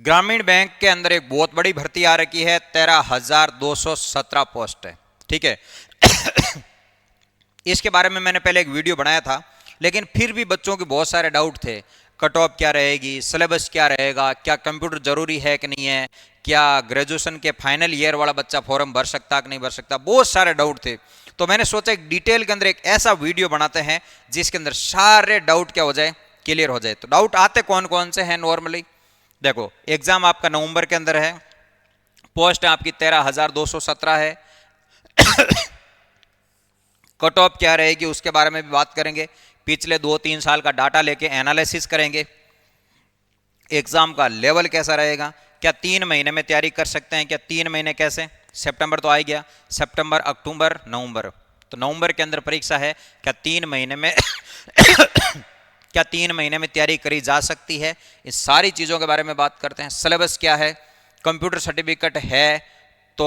ग्रामीण बैंक के अंदर एक बहुत बड़ी भर्ती आ रखी है, 13,217 पोस्ट है। ठीक है। इसके बारे में मैंने पहले एक वीडियो बनाया था, लेकिन फिर भी बच्चों के बहुत सारे डाउट थे। कट ऑफ क्या रहेगी, सिलेबस क्या रहेगा, क्या कंप्यूटर जरूरी है कि नहीं है, क्या ग्रेजुएशन के फाइनल ईयर वाला बच्चा फॉर्म भर सकता कि नहीं भर सकता, बहुत सारे डाउट थे। तो मैंने सोचा एक डिटेल के अंदर एक ऐसा वीडियो बनाते हैं जिसके अंदर सारे डाउट क्या हो जाए, क्लियर हो जाए। तो डाउट आते कौन कौन से हैं नॉर्मली। देखो, एग्जाम आपका नवंबर के अंदर है, पोस्ट आपकी 13,217 है। कट ऑफ क्या रहेगी उसके बारे में भी बात करेंगे, पिछले 2-3 साल का डाटा लेके एनालिसिस करेंगे। एग्जाम का लेवल कैसा रहेगा, क्या 3 महीने में तैयारी कर सकते हैं, क्या 3 महीने कैसे, सितंबर तो आ गया, सितंबर, अक्टूबर, नवंबर, तो नवंबर के अंदर परीक्षा है, क्या 3 महीने में क्या 3 महीने में तैयारी करी जा सकती है, इस सारी चीज़ों के बारे में बात करते हैं। सिलेबस क्या है, कंप्यूटर सर्टिफिकेट है तो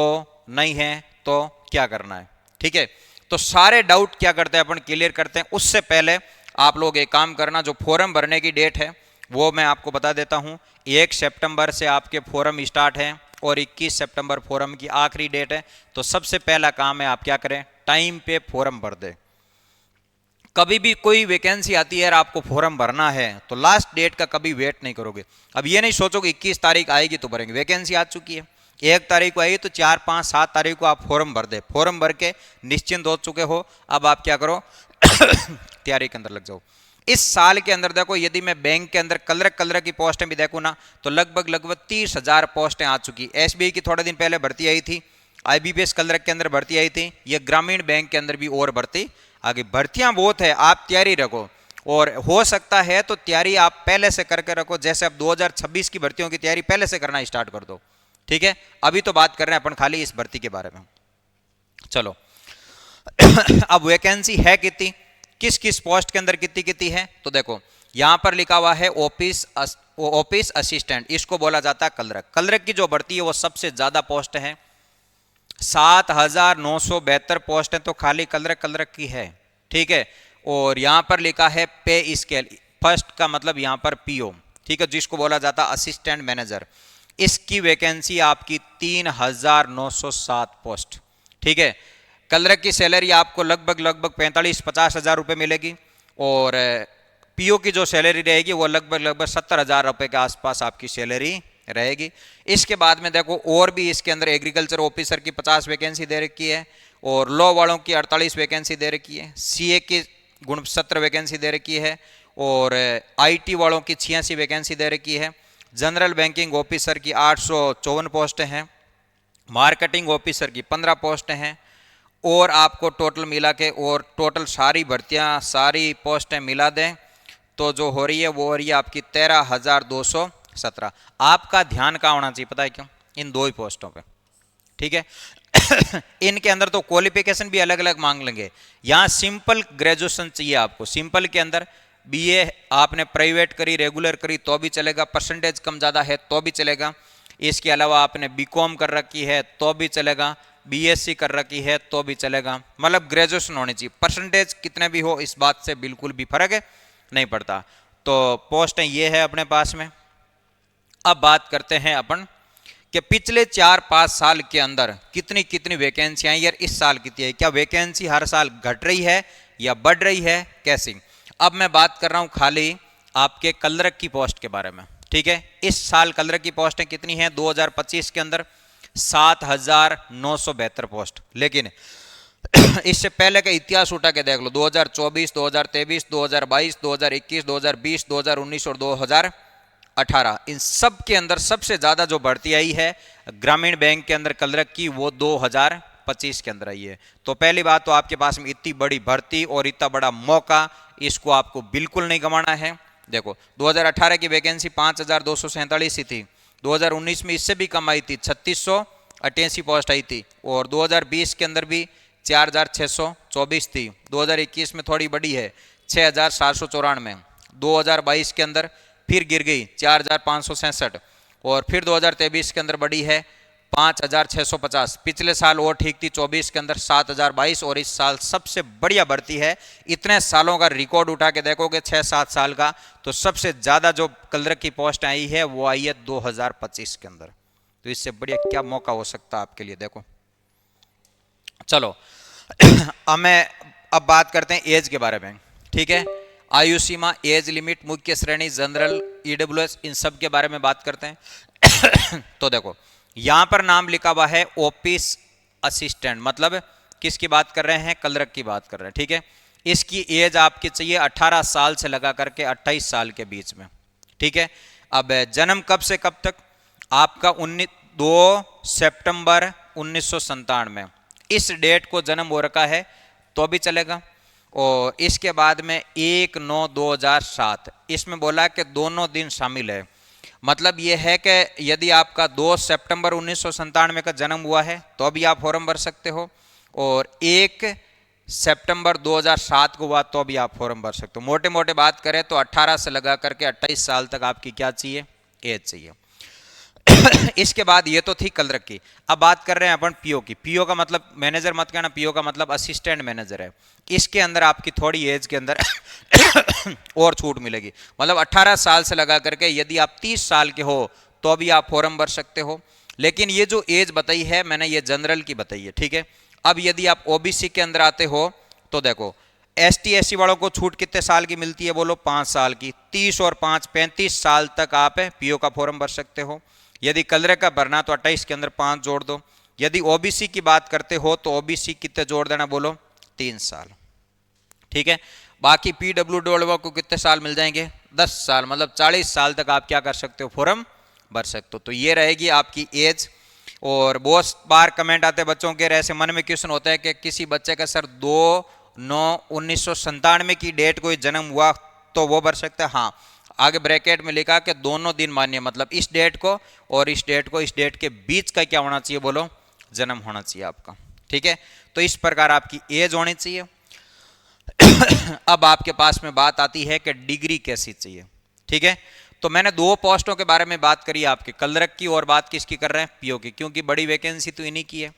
नहीं है तो क्या करना है। ठीक है, तो सारे डाउट क्या करते हैं अपन क्लियर करते हैं। उससे पहले आप लोग एक काम करना, जो फॉर्म भरने की डेट है वो मैं आपको बता देता हूं। 1 सितंबर से आपके फॉर्म स्टार्ट हैं और 21 सितंबर फॉर्म की आखिरी डेट है। तो सबसे पहला काम है आप क्या करें, टाइम पे फॉर्म भर दें। कभी भी कोई वैकेंसी आती है और आपको फॉर्म भरना है तो लास्ट डेट का कभी वेट नहीं करोगे। अब ये नहीं सोचोगे 21 तारीख आएगी तो भरेंगे, वैकेंसी आ चुकी है, 1 तारीख को आएगी तो 4, 5, 7 तारीख को आप फॉर्म भर दे। फॉर्म भर के निश्चिंत हो चुके हो, अब आप क्या करो तैयारी के अंदर लग जाओ। इस साल के अंदर देखो, यदि मैं बैंक के अंदर कलर की पोस्टें भी देखूँ ना तो लगभग 30,000 पोस्टें आ चुकी। एसबीआई की थोड़े दिन पहले भर्ती आई थी, आईबीपीएस कलर के अंदर भर्ती आई थी, ये ग्रामीण बैंक के अंदर भी और भर्ती आगे। भर्तियां बहुत है, आप तैयारी रखो और हो सकता है तो तैयारी आप पहले से करके रखो। जैसे अब 2026 की भर्तियों की तैयारी पहले से करना स्टार्ट कर दो। ठीक है, अभी तो बात कर रहे हैं अपन खाली इस भर्ती के बारे में। चलो अब वैकेंसी है कितनी, किस किस पोस्ट के अंदर कितनी कितनी है, तो देखो यहां पर लिखा हुआ है ऑफिस असिस्टेंट, इसको बोला जाता है क्लर्क। क्लर्क की जो भर्ती है वो सबसे ज्यादा पोस्ट है, 7,972 पोस्ट है तो खाली क्लर्क की है। ठीक है, और यहां पर लिखा है पे स्केल, फर्स्ट का मतलब यहां पर पीओ, ठीक है, जिसको बोला जाता असिस्टेंट मैनेजर। इसकी वैकेंसी आपकी 3,907 पोस्ट। ठीक है, क्लर्क की सैलरी आपको लगभग 45-50 हज़ार रुपये मिलेगी और पीओ की जो सैलरी रहेगी वो लगभग 70,000 रुपये के आसपास आपकी सैलरी रहेगी। इसके बाद में देखो और भी इसके अंदर एग्रीकल्चर ऑफिसर की 50 वैकेंसी दे रखी है और लॉ वालों की 48 वैकेंसी दे रखी है, सीए की 69 वैकेंसी दे रखी है और आईटी वालों की 86 वैकेंसी दे रखी है। जनरल बैंकिंग ऑफिसर की 854 पोस्टें हैं, मार्केटिंग ऑफिसर की 15 पोस्टें हैं और आपको टोटल मिला के और टोटल सारी भर्तियां सारी पोस्टें मिला दें तो जो हो रही है वो हो रही है आपकी 13,217। आपका ध्यान कहाँ होना चाहिए पता है क्यों, इन 2 ही पोस्टों पे। ठीक है इनके अंदर तो क्वालिफिकेशन भी अलग अलग मांग लेंगे। यहाँ सिंपल ग्रेजुएशन चाहिए आपको, सिंपल के अंदर बीए आपने प्राइवेट करी रेगुलर करी तो भी चलेगा, परसेंटेज कम ज़्यादा है तो भी चलेगा। इसके अलावा आपने बीकॉम कर रखी है तो भी चलेगा, बीएससी कर रखी है तो भी चलेगा, मतलब ग्रेजुएशन होनी चाहिए। परसेंटेज कितने भी हो इस बात से बिल्कुल भी फर्क नहीं पड़ता। तो पोस्टें ये है अपने पास में। अब बात करते हैं अपन कि पिछले 4-5 साल के अंदर कितनी कितनी वैकेंसियां यार इस साल कितनी है, क्या वैकेंसी हर साल घट रही है या बढ़ रही है, कैसी। अब मैं बात कर रहा हूं खाली आपके क्लर्क की पोस्ट के बारे में। ठीक है, इस साल क्लर्क की पोस्टें कितनी हैं 2025 के अंदर, 7,972 पोस्ट। लेकिन इससे पहले का इतिहास उठा के देख लो, 2024, 2023, 2022, 2021, 2020, 2019 और 2018, इन सब के अंदर सबसे ज्यादा जो भर्ती आई है ग्रामीण बैंक के अंदर क्लर्क की वो 2025 के अंदर आई है। तो पहली बात तो आपके पास में इतनी बड़ी भर्ती और इतना बड़ा मौका, इसको आपको बिल्कुल नहीं गंवाना है। देखो 2018 की वैकेंसी 5,247 ही थी, 2019 में इससे भी कम आई थी, 3,688 पोस्ट आई थी और 2020 के अंदर भी 4,624 थी, 2021 में थोड़ी बड़ी है 6,794, 2022 के अंदर फिर गिर गई 4,567 और फिर 2023 के अंदर बड़ी है 5,650। पिछले साल और ठीक थी 24 के अंदर 7,022 और इस साल सबसे बढ़िया भर्ती है। इतने सालों का रिकॉर्ड उठा के देखोगे 6-7 साल का, तो सबसे ज्यादा जो क्लर्क की पोस्ट आई है वो आई है 2025 के अंदर। तो इससे बढ़िया क्या मौका हो सकता है आपके लिए, देखो। चलो अब बात करते हैं एज के बारे में, ठीक है। आयु सीमा, एज लिमिट, मुख्य श्रेणी, जनरल, ईडब्ल्यूएस, इन सब के बारे में बात करते हैं। तो देखो यहां पर नाम लिखा हुआ है ऑफिस असिस्टेंट, मतलब किसकी बात कर रहे हैं, क्लर्क की बात कर रहे हैं, ठीक है। इसकी एज आपकी चाहिए 18 साल से लगा करके 28 साल के बीच में, ठीक है। अब जन्म कब से कब तक, आपका 2 सितंबर 1997 में, इस डेट को जन्म हो रखा है तो भी चलेगा। और इसके बाद में 1/9/2007, इसमें बोला कि दोनों दिन शामिल है। मतलब यह है कि यदि आपका 2 सितंबर 1997 का जन्म हुआ है तो भी आप फॉर्म भर सकते हो, और 1 सितंबर 2007 को हुआ तो भी आप फॉर्म भर सकते हो। मोटे मोटे बात करें तो 18 से लगा करके 28 साल तक आपकी क्या चाहिए, एज चाहिए। इसके बाद ये तो थी क्लर्क की। अब बात कर रहे हैं अपन पीओ की। पीओ का मतलब मैनेजर मत कहना, पीओ का मतलब असिस्टेंट मैनेजर है। इसके अंदर आपकी थोड़ी एज के अंदर और छूट मिलेगी। मतलब 18 साल से लगा करके यदि आप 30 साल के हो तो भी आप फॉर्म भर सकते हो। लेकिन ये जो एज बताई है मैंने, ये जनरल की बताई है, ठीक है। अब यदि आप ओबीसी के अंदर आते हो तो देखो एसटी एससी वालों को छूट कितने साल की मिलती है, बोलो 5 साल की। 30 और 5 35 साल तक आप पीओ का फॉर्म भर सकते हो। यदि क्लर्क का भरना तो 28 के अंदर 5 जोड़ दो। यदि ओबीसी की बात करते हो तो ओबीसी कितने जोड़ देना, बोलो 3 साल, ठीक है। बाकी पीडब्ल्यूडी को कितने साल मिल जाएंगे, 10 साल। मतलब 40 साल तक आप क्या कर सकते हो, फॉर्म भर सकते हो। तो ये रहेगी आपकी एज। और बहुत बार कमेंट आते हैं बच्चों के, ऐसे मन में क्वेश्चन होता है कि किसी बच्चे का सर 2/9/1997 की डेट कोई जन्म हुआ तो वो भर सकता है। हाँ, आगे ब्रैकेट में लिखा कि दोनों दिन मान्य, मतलब इस डेट को और इस डेट को, इस डेट के बीच का क्या होना चाहिए, बोलो जन्म होना चाहिए आपका, ठीक है। तो इस प्रकार आपकी एज होनी चाहिए। अब आपके पास में बात आती है कि डिग्री कैसी चाहिए, ठीक है। तो मैंने 2 पोस्टों के बारे में बात करी आपके, क्लर्क की और बात किसकी कर रहे हैं, पीओ की, क्योंकि बड़ी वैकेंसी तो इन्हीं की है।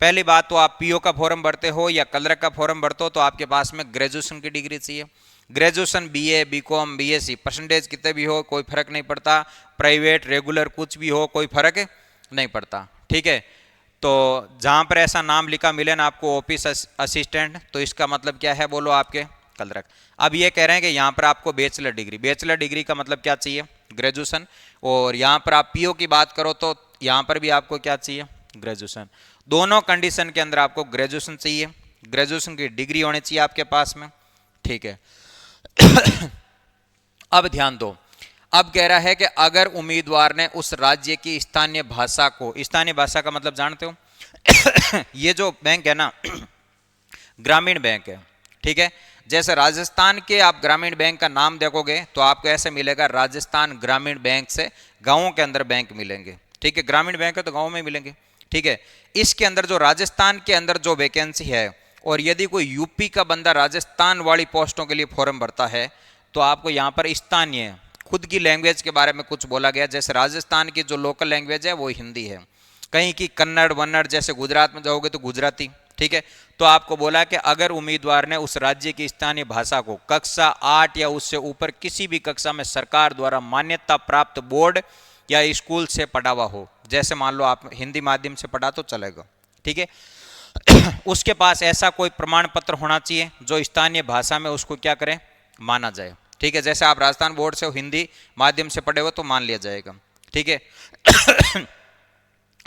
पहली बात तो आप पीओ का फॉर्म भरते हो या क्लर्क का फॉर्म भरते हो तो आपके पास में ग्रेजुएशन की डिग्री चाहिए। Graduation BA, BCom, BSc, percentage कितने भी हो कोई फर्क नहीं पड़ता। प्राइवेट, रेगुलर कुछ भी हो कोई फर्क नहीं पड़ता, ठीक है। तो जहां पर ऐसा नाम लिखा मिले ना आपको ऑफिस असिस्टेंट, तो इसका मतलब क्या है, बोलो आपके क्लर्क। अब ये कह रहे हैं कि यहाँ पर आपको बैचलर डिग्री, बैचलर डिग्री का मतलब क्या चाहिए, ग्रेजुएशन। और यहाँ पर आप पीओ की बात करो तो यहाँ पर भी आपको क्या चाहिए, ग्रेजुएशन। दोनों कंडीशन के अंदर आपको ग्रेजुएशन चाहिए, ग्रेजुएशन की डिग्री होनी चाहिए आपके पास में, ठीक है। अब ध्यान दो, अब कह रहा है कि अगर उम्मीदवार ने उस राज्य की स्थानीय भाषा को, स्थानीय भाषा का मतलब जानते हो ये जो बैंक है ना ग्रामीण बैंक है, ठीक है। जैसे राजस्थान के आप ग्रामीण बैंक का नाम देखोगे तो आपको ऐसे मिलेगा राजस्थान ग्रामीण बैंक से गांवों के अंदर बैंक मिलेंगे, ठीक है। ग्रामीण बैंक है तो गांव में मिलेंगे, ठीक है। इसके अंदर जो राजस्थान के अंदर जो वैकेंसी है, और यदि कोई यूपी का बंदा राजस्थान वाली पोस्टों के लिए फॉर्म भरता है तो आपको यहाँ पर स्थानीय खुद की लैंग्वेज के बारे में कुछ बोला गया। जैसे राजस्थान की जो लोकल लैंग्वेज है वो हिंदी है, कहीं की कन्नड़ वन्नड़, जैसे गुजरात में जाओगे तो गुजराती, ठीक है। तो आपको बोला कि अगर उम्मीदवार ने उस राज्य की स्थानीय भाषा को कक्षा 8 या उससे ऊपर किसी भी कक्षा में सरकार द्वारा मान्यता प्राप्त बोर्ड या स्कूल से पढ़ा हुआ हो, जैसे मान लो आप हिंदी माध्यम से पढ़ा तो चलेगा, ठीक है। उसके पास ऐसा कोई प्रमाण पत्र होना चाहिए जो स्थानीय भाषा में उसको क्या करें, माना जाए, ठीक है। जैसे आप राजस्थान बोर्ड से हिंदी माध्यम से पढ़े हो तो मान लिया जाएगा, ठीक है।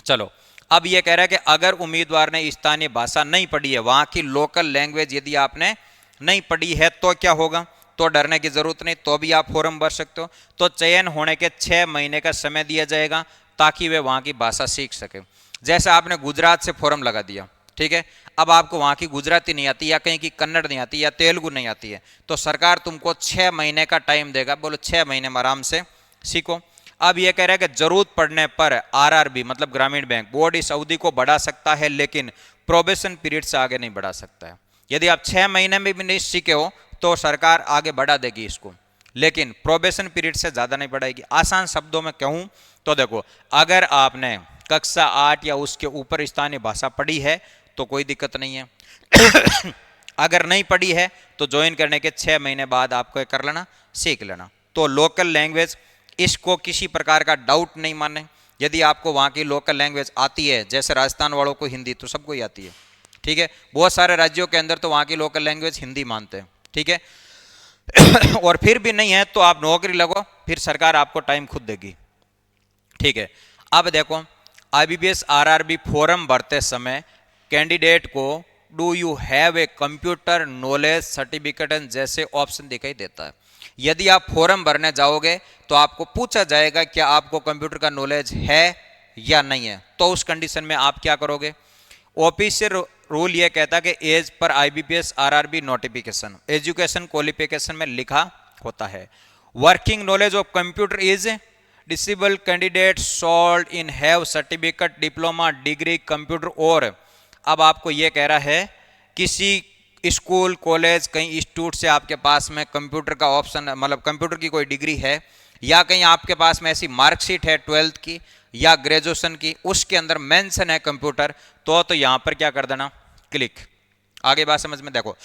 चलो, अब यह कह रहा है कि अगर उम्मीदवार ने स्थानीय भाषा नहीं पढ़ी है, वहां की लोकल लैंग्वेज यदि आपने नहीं पढ़ी है तो क्या होगा, तो डरने की जरूरत नहीं, तो भी आप फॉर्म भर सकते हो। तो चयन होने के 6 महीने का समय दिया जाएगा ताकि वे वहां की भाषा सीख सके। जैसे आपने गुजरात से फॉर्म लगा दिया, ठीक है। अब आपको वहां की गुजराती नहीं आती या कहीं की कन्नड़ नहीं आती या तेलुगु नहीं आती है, तो सरकार तुमको 6 महीने का टाइम देगा। बोलो 6 महीने में आराम से सीखो। अब यह कह रहा है कि जरूरत पड़ने पर आरआरबी मतलब ग्रामीण बैंक बोर्ड इस अवधि को बढ़ा सकता है, लेकिन प्रोबेशन पीरियड से आगे नहीं बढ़ा सकता है। यदि आप 6 महीने में भी नहीं सीखे हो तो सरकार आगे बढ़ा देगी इसको, लेकिन प्रोबेशन पीरियड से ज्यादा नहीं बढ़ाएगी। आसान शब्दों में कहूं तो देखो, अगर आपने कक्षा 8 या उसके ऊपर स्थानीय भाषा पढ़ी है तो कोई दिक्कत नहीं है। अगर नहीं पढ़ी है तो ज्वाइन करने के 6 महीने बाद आपको कर लेना, सीख लेना। तो लोकल लैंग्वेज, इसको किसी प्रकार का डाउट नहीं माने। यदि आपको वहाँ की लोकल लैंग्वेज आती है, जैसे राजस्थान वालों को हिंदी तो सबको ही आती है, ठीक है, बहुत सारे राज्यों के अंदर तो वहाँ की लोकल लैंग्वेज हिंदी मानते हैं, ठीक है। और फिर भी नहीं है तो आप नौकरी लगो, फिर सरकार आपको टाइम खुद देगी, ठीक है। अब देखो आईबीपीएस आरआरबी फॉर्म भरते समय कैंडिडेट को do you have a computer knowledge certificate जैसे ऑप्शन दिखाई देता है। यदि आप फॉर्म भरने जाओगे तो आपको पूछा जाएगा क्या आपको कंप्यूटर का नॉलेज है या नहीं है, तो उस कंडीशन में आप क्या करोगे। ऑफिशियल रूल ये कहता है कि एज पर IBPS RRB notification education qualification में लिखा होता है working knowledge of computer is disable candidate should in have certificate diploma degree computer. और अब आपको ये कह रहा है किसी स्कूल कॉलेज कहीं इंस्टीट्यूट से आपके पास में कंप्यूटर का ऑप्शन, मतलब कंप्यूटर की कोई डिग्री है, या कहीं आपके पास में ऐसी मार्कशीट है 12th की या ग्रेजुएशन की, उसके अंदर मेंशन है कंप्यूटर, तो यहाँ पर क्या कर देना, क्लिक। आगे बात समझ में देखो।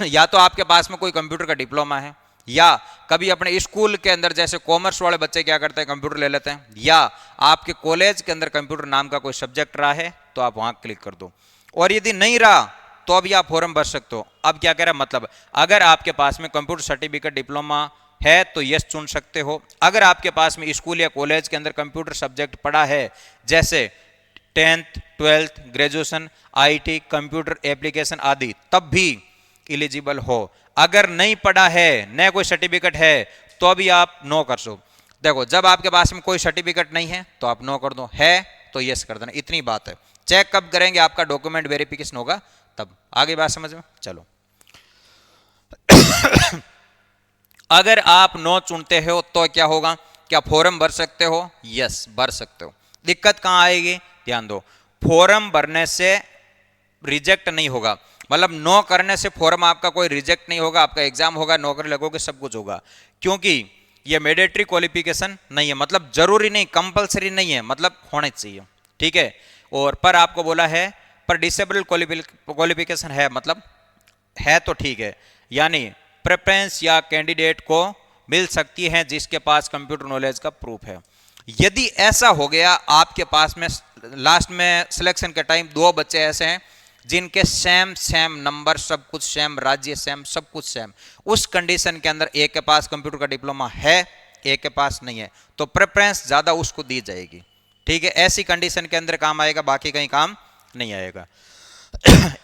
या तो आपके पास में कोई कंप्यूटर का डिप्लोमा है, या कभी अपने स्कूल के अंदर जैसे कॉमर्स वाले बच्चे क्या करते हैं कंप्यूटर ले लेते हैं, या आपके कॉलेज के अंदर कंप्यूटर नाम का कोई सब्जेक्ट रहा है तो आप वहां क्लिक कर दो। और यदि नहीं रहा तो अभी आप फॉर्म भर सकते हो। अब क्या कह रहा है, मतलब अगर आपके पास में कंप्यूटर सर्टिफिकेट डिप्लोमा है तो यस चुन सकते हो। अगर आपके पास में स्कूल या कॉलेज के अंदर कंप्यूटर सब्जेक्ट पढ़ा है जैसे 10th 12th graduation IT computer application आदि, तब भी एलिजिबल हो। अगर नहीं पढ़ा है, न कोई सर्टिफिकेट है, तो अभी आप नो कर सो। देखो जब आपके पास में कोई सर्टिफिकेट नहीं है तो आप नो कर दो, है तो यस कर देना, इतनी बात है। चेक कब करेंगे, आपका डॉक्यूमेंट वेरिफिकेशन होगा तब। आगे बात समझ में, चलो। अगर आप नो चुनते हो तो क्या होगा, क्या फॉर्म भर सकते हो, यस भर सकते हो। दिक्कत कहां आएगी, ध्यान दो, फॉर्म भरने से रिजेक्ट नहीं होगा, मतलब नो करने से फॉर्म आपका कोई रिजेक्ट नहीं होगा, आपका एग्जाम होगा, नौकरी लगोगे, सब कुछ होगा, क्योंकि ये मैंडेटरी क्वालिफिकेशन नहीं है, मतलब जरूरी नहीं, कंपलसरी नहीं है, मतलब होना चाहिए, ठीक है। और पर आपको बोला है पर डिसेबल क्वालिफिकेशन है, मतलब है तो ठीक है, यानी प्रेफरेंस या कैंडिडेट को मिल सकती है जिसके पास कंप्यूटर नॉलेज का प्रूफ है। यदि ऐसा हो गया आपके पास में लास्ट में सिलेक्शन के टाइम 2 बच्चे ऐसे हैं जिनके सेम नंबर, सब कुछ सेम, राज्य सेम, सब कुछ सेम, उस कंडीशन के अंदर एक के पास कंप्यूटर का डिप्लोमा है, एक के पास नहीं है, तो प्रेफरेंस ज्यादा उसको दी जाएगी, ठीक है। ऐसी कंडीशन के अंदर काम आएगा, बाकी कहीं काम नहीं आएगा।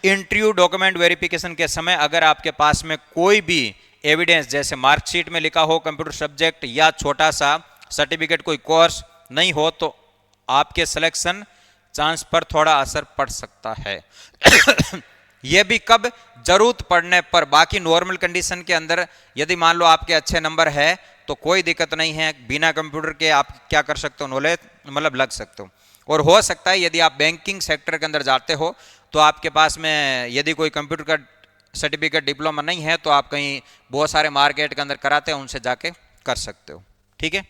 इंटरव्यू डॉक्यूमेंट वेरिफिकेशन के समय अगर आपके पास में कोई भी एविडेंस जैसे मार्कशीट में लिखा हो कंप्यूटर सब्जेक्ट या छोटा सा सर्टिफिकेट कोई कोर्स नहीं हो तो आपके सिलेक्शन चांस पर थोड़ा असर पड़ सकता है। यह भी कब, जरूरत पड़ने पर। बाकी नॉर्मल कंडीशन के अंदर यदि मान लो आपके अच्छे नंबर है तो कोई दिक्कत नहीं है, बिना कंप्यूटर के आप क्या कर सकते हो, नॉलेज मतलब लग सकते हो। और हो सकता है यदि आप बैंकिंग सेक्टर के अंदर जाते हो तो आपके पास में यदि कोई कंप्यूटर का सर्टिफिकेट डिप्लोमा नहीं है तो आप कहीं बहुत सारे मार्केट के अंदर कराते हैं, उनसे जाके कर सकते हो, ठीक है।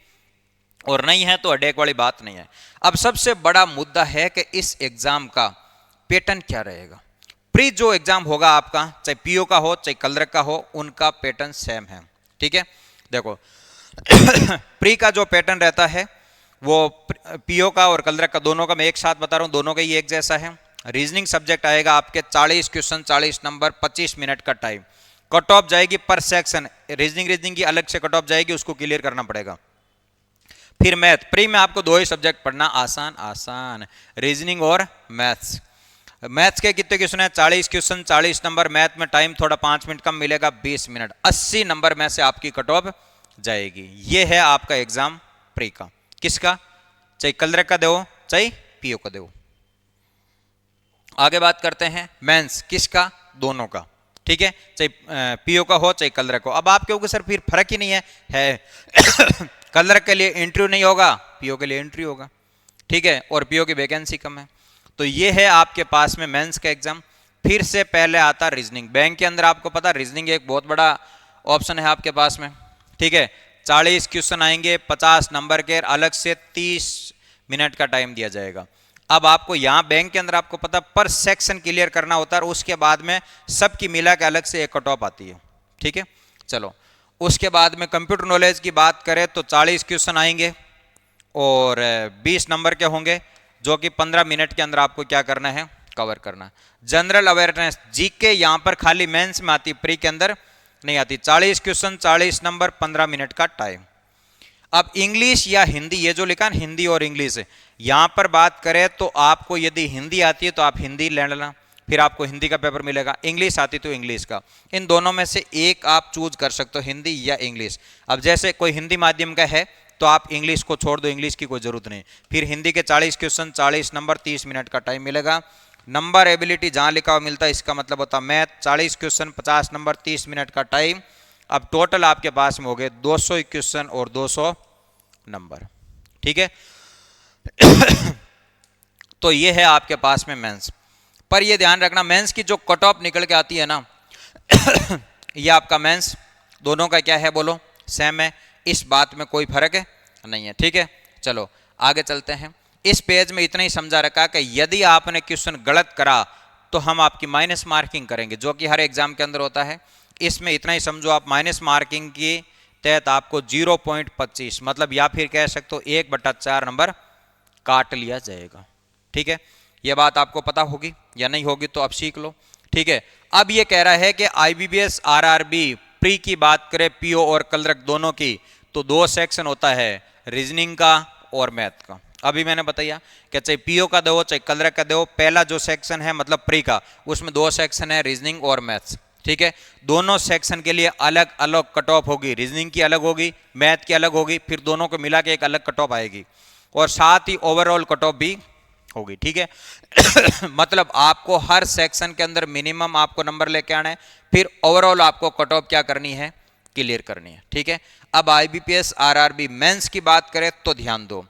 और नहीं है तो अडेक वाली बात नहीं है। अब सबसे बड़ा मुद्दा है कि इस एग्जाम का पैटर्न क्या रहेगा। प्री जो एग्जाम होगा आपका, चाहे पीओ का हो चाहे कलरक का हो, उनका पैटर्न सेम है, ठीक है। देखो प्री का जो पैटर्न रहता है वो पीओ का और कलरक का दोनों का मैं एक साथ बता रहा हूं, दोनों का ही एक जैसा है। रीजनिंग सब्जेक्ट आएगा आपके 40 क्वेश्चन 40 नंबर 25 मिनट का टाइम, कट ऑफ जाएगी पर सेक्शन, रीजनिंग की अलग से कट ऑफ जाएगी, उसको क्लियर करना पड़ेगा। फिर मैथ, प्री में आपको 2 ही सब्जेक्ट पढ़ना, आसान, रीजनिंग और मैथ्स। मैथ्स के कितने क्वेश्चन है, 40 क्वेश्चन 40 नंबर, मैथ में टाइम थोड़ा 5 मिनट कम मिलेगा, 20 मिनट, 80 नंबर में से आपकी कट ऑफ जाएगी। ये है आपका एग्जाम प्री का। किसका, चाहे कलरक का दो चाहे पीओ का दो। आगे बात करते हैं मेंस, किसका, दोनों का, ठीक है, चाहे पीओ का हो चाहे कलरक हो। अब आपके ऊपर सर फिर फर्क ही नहीं है कलरक के लिए इंटरव्यू नहीं होगा, पीओ के लिए इंटरव्यू होगा, ठीक है, और पीओ की वैकेंसी कम है। तो ये है आपके पास में मेंस का एग्जाम। फिर से पहले आता रीजनिंग। बैंक के अंदर आपको पता रीजनिंग एक बहुत बड़ा ऑप्शन है आपके पास में, ठीक है। 40 क्वेश्चन आएंगे 50 नंबर के, अलग से 30 मिनट का टाइम दिया जाएगा। अब आपको यहाँ बैंक के अंदर आपको पता पर सेक्शन क्लियर करना होता है और उसके बाद में सबकी मिला के अलग से एक कट ऑफ आती है। ठीक है, चलो उसके बाद में कंप्यूटर नॉलेज की बात करें तो 40 क्वेश्चन आएंगे और 20 नंबर के होंगे जो कि 15 मिनट के अंदर आपको क्या करना है, कवर करना। जनरल अवेयरनेस जीके यहाँ पर खाली मेंस में आती, प्री के अंदर नहीं आती। 40 क्वेश्चन 40 नंबर 15 मिनट का टाइम। अब इंग्लिश या हिंदी, ये जो लिखा है हिंदी और इंग्लिश, यहां पर बात करें तो आपको यदि हिंदी आती है तो आप हिंदी ले लेना, फिर आपको हिंदी का पेपर मिलेगा। इंग्लिश आती तो इंग्लिश का, इन दोनों में से एक आप चूज कर सकते हो, हिंदी या इंग्लिश। अब जैसे कोई हिंदी माध्यम का है तो आप इंग्लिश को छोड़ दो, इंग्लिश की कोई जरूरत नहीं। फिर हिंदी के 40 क्वेश्चन 40 नंबर 30 मिनट का टाइम मिलेगा। नंबर एबिलिटी जहां लिखा हुआ मिलता है इसका मतलब होता है मैथ, 40 क्वेश्चन 50 नंबर 30 मिनट का टाइम। अब टोटल आपके पास में हो गए 200 क्वेश्चन और 200 नंबर। ठीक है तो ये है आपके पास में मेंस। पर ये ध्यान रखना मेंस की जो कट ऑफ निकल के आती है ना ये आपका मेंस दोनों का क्या है बोलो, सेम है, इस बात में कोई फर्क है नहीं है। ठीक है, चलो आगे चलते हैं। इस पेज में इतना ही समझा रखा कि यदि आपने क्वेश्चन गलत करा तो हम आपकी माइनस मार्किंग करेंगे, जो कि हर एग्जाम के अंदर होता है। इसमें इतना ही समझो आप, माइनस मार्किंग की तहत आपको 0.25 मतलब या फिर कह सकते हो 1/4 नंबर काट लिया जाएगा। ठीक है, यह बात आपको पता होगी या नहीं होगी तो आप सीख लो। ठीक है, अब ये कह रहा है कि IBPS RRB प्री की बात करें पीओ और क्लर्क दोनों की, तो 2 सेक्शन होता है, रीजनिंग का और मैथ का। अभी मैंने बताया कि चाहे पीओ का दो चाहे क्लर्क का दो, पहला जो सेक्शन है मतलब प्री का, उसमें 2 सेक्शन है, रीजनिंग और मैथ्स। ठीक है, दोनों सेक्शन के लिए अलग अलग कट ऑफ होगी, रीजनिंग की अलग होगी, मैथ की अलग होगी, फिर दोनों को मिला के एक अलग कट ऑफ आएगी और साथ ही ओवरऑल कट ऑफ भी होगी। ठीक है मतलब आपको हर सेक्शन के अंदर मिनिमम आपको नंबर लेके आना है, फिर ओवरऑल आपको कट ऑफ क्या करनी है, क्लियर करनी है। ठीक है, अब IBPS RRB मेंस की बात करें तो ध्यान दो,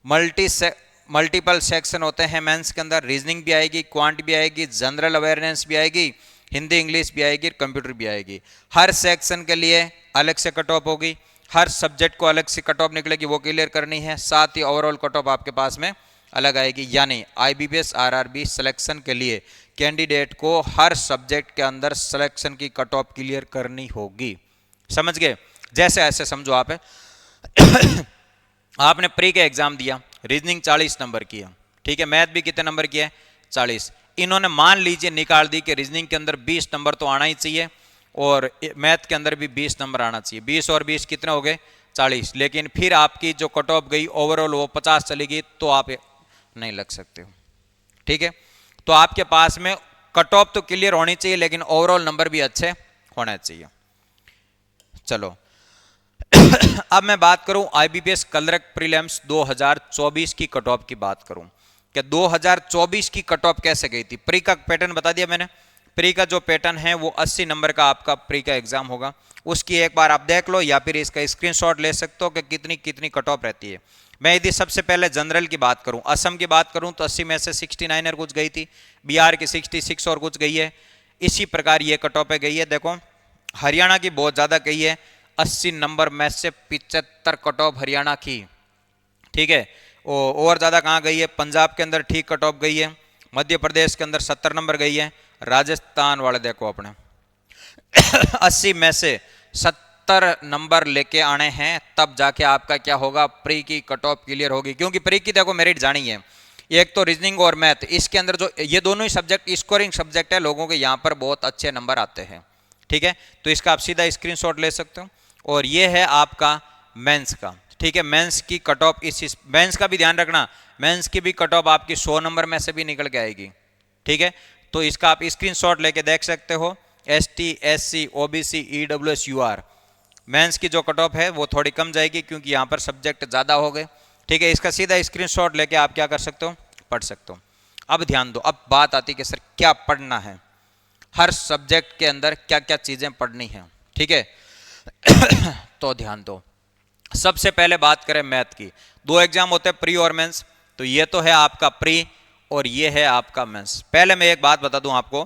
मल्टीपल सेक्शन होते हैं मेंस के अंदर, रीजनिंग भी आएगी, क्वांट भी आएगी, जनरल अवेयरनेस भी आएगी, हिंदी इंग्लिश भी आएगी, कंप्यूटर भी आएगी। हर सेक्शन के लिए अलग से कट ऑफ होगी, हर सब्जेक्ट को अलग से कट ऑफ निकलेगी, वो क्लियर करनी है, साथ ही ओवरऑल कट ऑफ आपके पास में अलग आएगी। यानी IBPS RRB सिलेक्शन के लिए कैंडिडेट को हर सब्जेक्ट के अंदर सिलेक्शन की कट ऑफ क्लियर करनी होगी। समझ गए? जैसे ऐसे समझो आप आपने प्री का एग्जाम दिया, रीजनिंग 40 नंबर की है, ठीक है, मैथ भी कितने नंबर की है, 40। इन्होंने मान लीजिए निकाल दी कि रीजनिंग के अंदर 20 नंबर तो आना ही चाहिए और मैथ के अंदर भी 20 नंबर आना चाहिए। 20 और 20 कितने हो गए, 40। लेकिन फिर आपकी जो कट ऑफ गई ओवरऑल वो 50 चली गई, तो आप नहीं लग सकते हो। ठीक है, तो आपके पास में कट ऑफ तो क्लियर होनी चाहिए लेकिन ओवरऑल नंबर भी अच्छे होने चाहिए। चलो अब मैं बात करूं IBPS क्लर्क प्रीलिम्स 2024 की कट ऑफ की बात करूं कि 2024 की कट ऑफ कैसे गई थी। प्री का पैटर्न बता दिया मैंने, प्री का जो पैटर्न है वो 80 नंबर का आपका प्री का एग्जाम होगा, उसकी एक बार आप देख लो या फिर इसका स्क्रीनशॉट ले सकते हो कि कितनी कितनी कट ऑफ रहती है। मैं यदि सबसे पहले जनरल की बात करूं, असम की बात करूं तो 80 में से 69 और कुछ गई थी, बिहार की 66 और कुछ गई है, इसी प्रकार ये कट ऑफ गई है। देखो हरियाणा की बहुत ज़्यादा गई है, 80 नंबर में से 75 कट ऑफ हरियाणा की। ठीक है, और ज़्यादा कहाँ गई है, पंजाब के अंदर ठीक कट ऑफ गई है, मध्य प्रदेश के अंदर 70 नंबर गई है, राजस्थान वाले देखो अपने 80 में से 70 नंबर लेके आने हैं, तब जाके आपका क्या होगा, प्री की कट ऑफ क्लियर होगी। क्योंकि प्री की देखो मेरिट जानी है, एक तो रीजनिंग और मैथ, इसके अंदर जो ये दोनों ही सब्जेक्ट स्कोरिंग सब्जेक्ट है, लोगों के यहाँ पर बहुत अच्छे नंबर आते हैं। ठीक है, तो इसका आप सीधा स्क्रीनशॉट ले सकते हो। और ये है आपका मेंस का। ठीक है, मेंस की कट ऑफ इस मेंस का भी ध्यान रखना, मेंस की भी कट ऑफ आपकी 100 नंबर में से भी निकल के आएगी। ठीक है, तो इसका आप स्क्रीनशॉट लेके देख सकते हो। ST SC OBC EWS UR mains की जो कट ऑफ है वो थोड़ी कम जाएगी क्योंकि यहाँ पर सब्जेक्ट ज़्यादा हो गए। ठीक है, इसका सीधा स्क्रीनशॉट लेके आप क्या कर सकते हो, पढ़ सकते हो। अब ध्यान दो, अब बात आती कि सर क्या पढ़ना है, हर सब्जेक्ट के अंदर क्या क्या चीज़ें पढ़नी है। ठीक है तो ध्यान दो, सबसे पहले बात करें मैथ की। 2 एग्जाम होते हैं, प्री और मेंस, तो ये तो है आपका प्री और ये है आपका मेंस। पहले मैं एक बात बता दूं आपको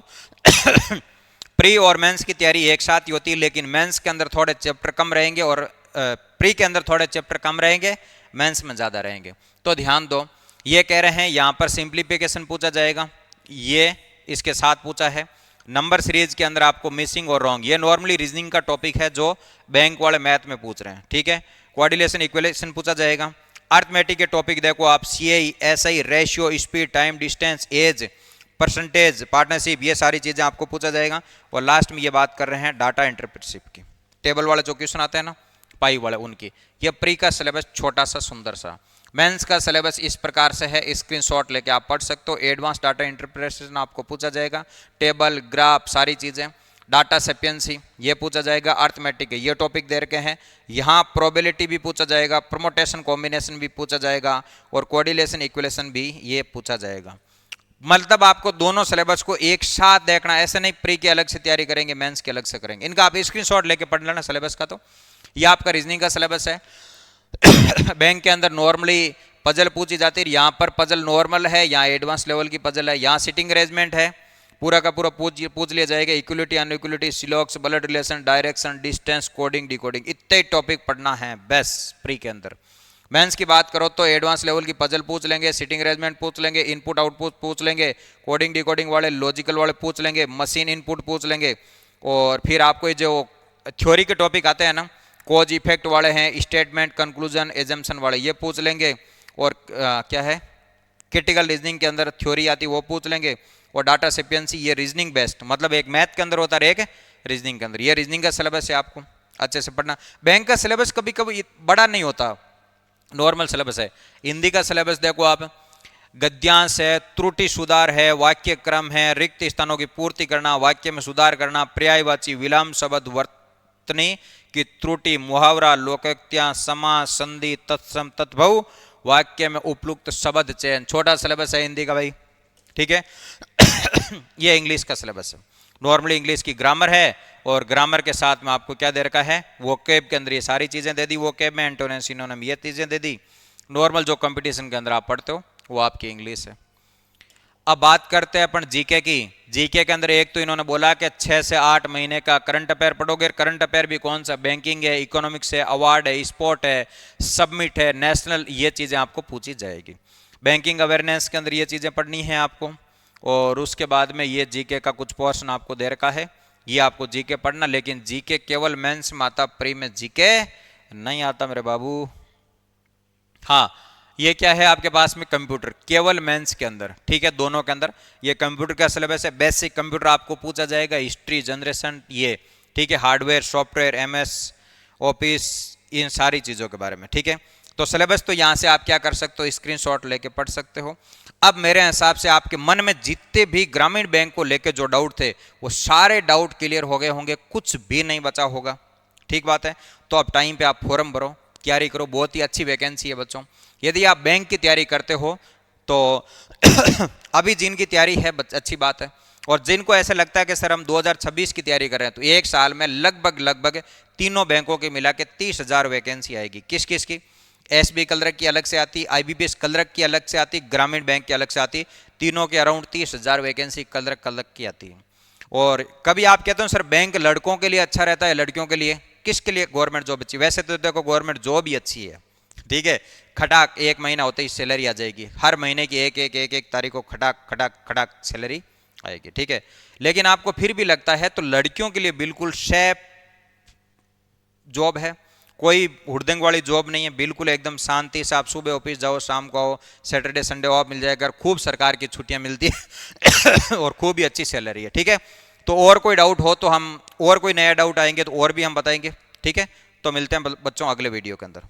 प्री और मेंस की तैयारी एक साथ ही होती है, लेकिन मेंस के अंदर थोड़े चैप्टर कम रहेंगे और प्री के अंदर थोड़े चैप्टर कम रहेंगे, मेंस में ज़्यादा रहेंगे। तो ध्यान दो, ये कह रहे हैं यहाँ पर सिंप्लीफिकेशन पूछा जाएगा, ये इसके साथ पूछा है। नंबर सीरीज के अंदर आपको मिसिंग और रॉन्ग, ये नॉर्मली रीजनिंग का टॉपिक है जो बैंक वाले मैथ में पूछ रहे हैं, ठीक है। कोऑर्डिनेशन इक्वेशन पूछा जाएगा। अर्थमेटिक के टॉपिक देखो आप, CI, SI, ratio, speed, time, distance, age, percentage, partnership, ये सारी चीजें आपको पूछा जाएगा। और लास्ट में ये बात कर रहे हैं डाटा इंटरप्रेटरशिप की, टेबल वाले जो क्वेश्चन आते हैं ना, पाई वाले, उनकी। ये प्री का सिलेबस छोटा सा सुंदर सा। मेंस का सिलेबस इस प्रकार से है, स्क्रीनशॉट लेके आप पढ़ सकते हो। एडवांस डाटा इंटरप्रिटेशन आपको पूछा जाएगा, टेबल, ग्राफ, सारी चीजें। डाटा सेपियंसी ये पूछा जाएगा। अर्थमेटिक ये टॉपिक दे रखे हैं। यहाँ प्रोबेबिलिटी भी पूछा जाएगा, परमुटेशन कॉम्बिनेशन भी पूछा जाएगा, और कोऑर्डिनेशन इक्वेशन भी ये पूछा जाएगा। मतलब आपको दोनों सिलेबस को एक साथ देखना, ऐसे नहीं प्री की अलग से तैयारी करेंगे, मेंस की अलग से करेंगे। इनका आप स्क्रीनशॉट लेके पढ़ लेना सिलेबस का। तो ये आपका रीजनिंग का सिलेबस है। बैंक के अंदर नॉर्मली पजल पूछी जाती है, यहाँ पर पजल नॉर्मल है, यहाँ एडवांस लेवल की पजल है। यहाँ सिटिंग अरेंजमेंट है, पूरा का पूरा पूछ लिया जाएगा। इक्विलिटी, अनइक्विलिटी, सिलॉक्स, blood relation, direction, distance, coding, decoding, इतने टॉपिक पढ़ना है बस प्री के अंदर। मेंस की बात करो तो एडवांस लेवल की पजल पूछ लेंगे, सिटिंग अरेंजमेंट पूछ लेंगे, इनपुट आउटपुट पूछ लेंगे, कोडिंग डिकोडिंग वाले, लॉजिकल वाले पूछ लेंगे, मशीन इनपुट पूछ लेंगे। और फिर आपको ये जो थ्योरी के टॉपिक आते हैं ना, कॉज इफेक्ट वाले हैं, स्टेटमेंट, कंक्लूजन, एजम्पशन वाले, ये पूछ लेंगे। और क्या है, क्रिटिकल रीजनिंग के अंदर थ्योरी आती है, वो पूछ लेंगे। और डाटा सेपियंसी ये रीजनिंग बेस्ड, मतलब एक मैथ के अंदर होता है, एक रीजनिंग के अंदर। ये रीजनिंग का सिलेबस है, आपको अच्छे से पढ़ना। बैंक का सिलेबस कभी कभी बड़ा नहीं होता, नॉर्मल सिलेबस है। हिंदी का सिलेबस देखो आप, गद्यांश है, त्रुटि सुधार है, वाक्य क्रम है, रिक्त स्थानों की पूर्ति करना, वाक्य में सुधार करना, पर्यायवाची, विलाम शब्द, वर्तनी की त्रुटि, मुहावरा, लोकोक्तियां, समास, संधि, तत्सम, तद्भव, वाक्य में उपयुक्त शब्द चयन। छोटा सिलेबस है हिंदी का भाई, ठीक है। ये इंग्लिश का सिलेबस है। नॉर्मली इंग्लिश की ग्रामर है, और ग्रामर के साथ में आपको क्या दे रखा है, वोकैब के अंदर ये सारी चीजें दे दी, वोकैब में एंटोनिम, सिनोनिम, ये चीजें दे दी। नॉर्मल जो कंपटीशन के अंदर आप पढ़ते हो वो आपकी इंग्लिश है। अब बात करते हैं अपन जीके की। जीके के अंदर एक तो इन्होंने बोला कि 6 से 8 महीने का करंट अफेयर पढ़ोगे। करंट अफेयर भी कौन सा, बैंकिंग है, इकोनॉमिक्स है, अवार्ड है, स्पोर्ट है, सबमिट है, नेशनल, ये चीजें आपको पूछी जाएगी। बैंकिंग अवेयरनेस के अंदर ये चीजें पढ़नी है आपको। और उसके बाद में ये जीके का कुछ पोर्शन आपको दे रखा है, ये आपको जीके पढ़ना। लेकिन जीके केवल मेंस में आता, प्री में जीके नहीं आता मेरे बाबू। हाँ, ये क्या है आपके पास में, कंप्यूटर, केवल मेंस के अंदर, ठीक है, दोनों के अंदर ये कंप्यूटर का सिलेबस है। बेसिक कंप्यूटर आपको पूछा जाएगा, हिस्ट्री, जनरेशन, ये ठीक है, हार्डवेयर, सॉफ्टवेयर, एमएस ऑफिस, इन सारी चीजों के बारे में, ठीक है। तो सिलेबस तो यहां से आप क्या कर सकते हो, स्क्रीनशॉट लेके पढ़ सकते हो। अब मेरे हिसाब से आपके मन में जितने भी ग्रामीण बैंक को लेके जो डाउट थे, वो सारे डाउट क्लियर हो गए होंगे, कुछ भी नहीं बचा होगा, ठीक बात है। तो अब टाइम पे आप फॉर्म भरो, तैयारी करो, बहुत ही अच्छी वैकेंसी है बच्चों। यदि आप बैंक की तैयारी करते हो तो अभी जिनकी तैयारी है अच्छी बात है, और जिनको ऐसा लगता है कि सर हम 2026 की तैयारी कर रहे हैं, तो एक साल में लगभग तीनों बैंकों के मिला के 30,000 वैकेंसी आएगी। किस किस की, एसबी कलरक की अलग से आती, आईबीपीएस कलरक की अलग से आती, ग्रामीण बैंक की अलग से आती, तीनों के अराउंड 30,000 वैकेंसी कलरक की आती है। और कभी आप कहते हो सर बैंक लड़कों के लिए अच्छा रहता है, लड़कियों के लिए, किसके लिए गवर्नमेंट जॉब अच्छी? वैसे तो देखो गवर्नमेंट जॉब ही अच्छी है, ठीक है। खटाक 1 महीना होते ही सैलरी आ जाएगी, हर महीने की एक तारीख को खटाक खटाक खटाक सैलरी आएगी, ठीक है। लेकिन आपको फिर भी लगता है तो लड़कियों के लिए बिल्कुल सेफ जॉब है, कोई हुड़दंग वाली जॉब नहीं है, बिल्कुल एकदम शांति से आप सुबह ऑफिस जाओ, शाम को आओ, सैटरडे संडे ऑफ मिल जाएगा, खूब सरकार की छुट्टियां मिलती है और खूब ही अच्छी सैलरी है, ठीक है। तो और कोई डाउट हो तो हम, और कोई नया डाउट आएंगे तो और भी हम बताएंगे, ठीक है। तो मिलते हैं बच्चों अगले वीडियो के अंदर।